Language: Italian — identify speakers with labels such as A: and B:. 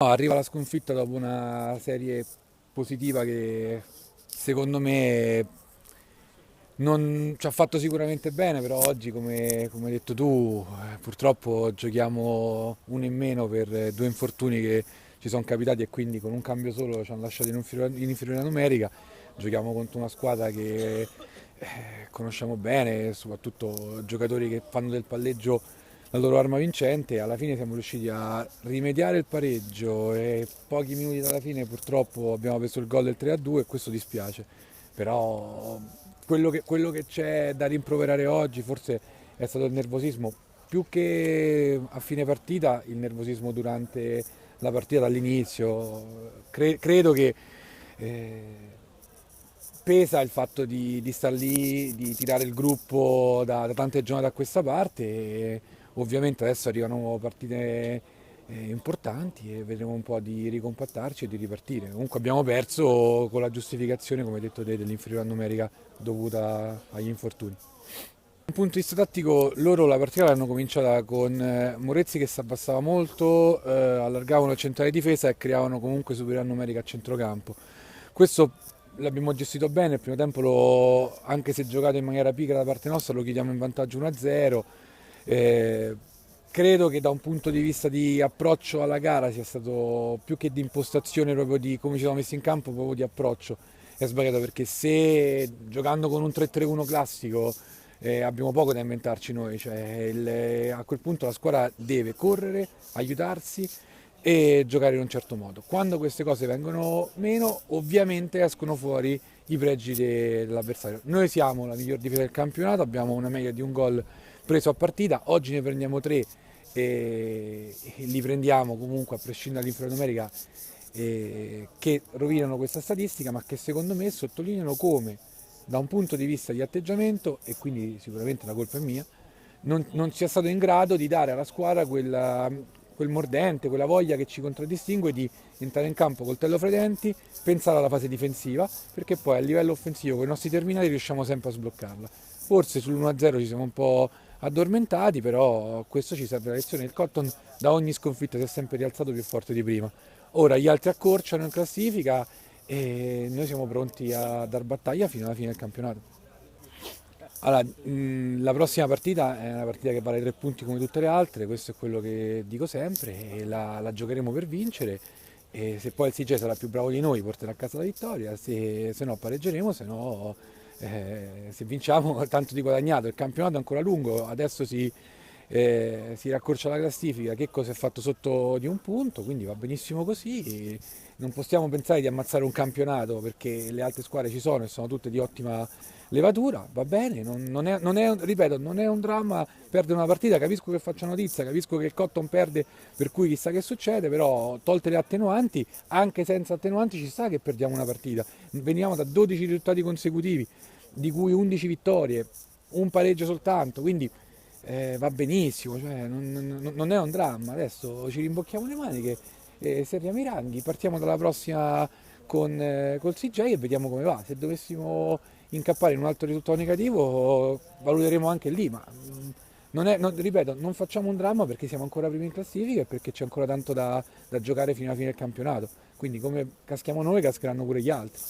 A: No, arriva la sconfitta dopo una serie positiva che secondo me non ci ha fatto sicuramente bene, però oggi, come hai detto tu, purtroppo giochiamo uno in meno per due infortuni che ci sono capitati e quindi con un cambio solo ci hanno lasciato in inferiorità numerica. Giochiamo contro una squadra che conosciamo bene, soprattutto giocatori che fanno del palleggio la loro arma vincente. Alla fine siamo riusciti a rimediare il pareggio e pochi minuti dalla fine purtroppo abbiamo preso il gol del 3-2 e questo dispiace. Però quello che c'è da rimproverare oggi forse è stato il nervosismo, più che a fine partita, il nervosismo durante la partita dall'inizio. Credo che eh, pesa il fatto di star lì, di tirare il gruppo da tante giornate a questa parte e ovviamente adesso arrivano partite importanti e vedremo un po' di ricompattarci e di ripartire. Comunque abbiamo perso con la giustificazione, come hai detto te, dell'inferiorità numerica dovuta agli infortuni. Dal punto di vista tattico, loro la partita l'hanno cominciata con Morezzi che si abbassava molto, allargavano il centrale di difesa e creavano comunque superiorità numerica a centrocampo. Questo l'abbiamo gestito bene, il primo tempo anche se giocato in maniera pigra da parte nostra lo chiudiamo in vantaggio 1-0. Eh, Credo che da un punto di vista di approccio alla gara sia stato più che di impostazione proprio di come ci siamo messi in campo, proprio di approccio. È sbagliato perché se giocando con un 3-3-1 classico abbiamo poco da inventarci noi, cioè a quel punto la squadra deve correre, aiutarsi e giocare in un certo modo. Quando queste cose vengono meno, ovviamente escono fuori i pregi dell'avversario. Noi siamo la miglior difesa del campionato, abbiamo una media di un gol preso a partita, oggi ne prendiamo tre e li prendiamo comunque a prescindere dall'inferno numerica che rovinano questa statistica, ma che secondo me sottolineano come da un punto di vista di atteggiamento, e quindi sicuramente la colpa è mia, non sia stato in grado di dare alla squadra quel mordente, quella voglia che ci contraddistingue di entrare in campo coltello fra i denti, pensare alla fase difensiva, perché poi a livello offensivo con i nostri terminali riusciamo sempre a sbloccarla. Forse sull'1-0 ci siamo un po' addormentati, però questo ci serve la lezione. Il Cotton da ogni sconfitta si è sempre rialzato più forte di prima. Ora gli altri accorciano in classifica e noi siamo pronti a dar battaglia fino alla fine del campionato. Allora, la prossima partita è una partita che vale 3 punti come tutte le altre, questo è quello che dico sempre, e la giocheremo per vincere e se poi il CJ sarà più bravo di noi porterà a casa la vittoria, se no pareggeremo, se no se vinciamo tanto di guadagnato, il campionato è ancora lungo, adesso si raccorcia la classifica, che cosa è fatto sotto di un punto, quindi va benissimo così. Non possiamo pensare di ammazzare un campionato perché le altre squadre ci sono e sono tutte di ottima levatura, va bene, ripeto, non è un dramma perdere una partita, capisco che faccia notizia, capisco che il Cotton perde per cui chissà che succede, però tolte le attenuanti, anche senza attenuanti ci sta che perdiamo una partita. Veniamo da 12 risultati consecutivi, di cui 11 vittorie, un pareggio soltanto, quindi va benissimo, cioè, non è un dramma. Adesso ci rimbocchiamo le maniche, serriamo i ranghi, partiamo dalla prossima col CJ e vediamo come va. Se dovessimo incappare in un altro risultato negativo, valuteremo anche lì, ma ripeto, non facciamo un dramma perché siamo ancora primi in classifica e perché c'è ancora tanto da giocare fino alla fine del campionato. Quindi come caschiamo noi, cascheranno pure gli altri.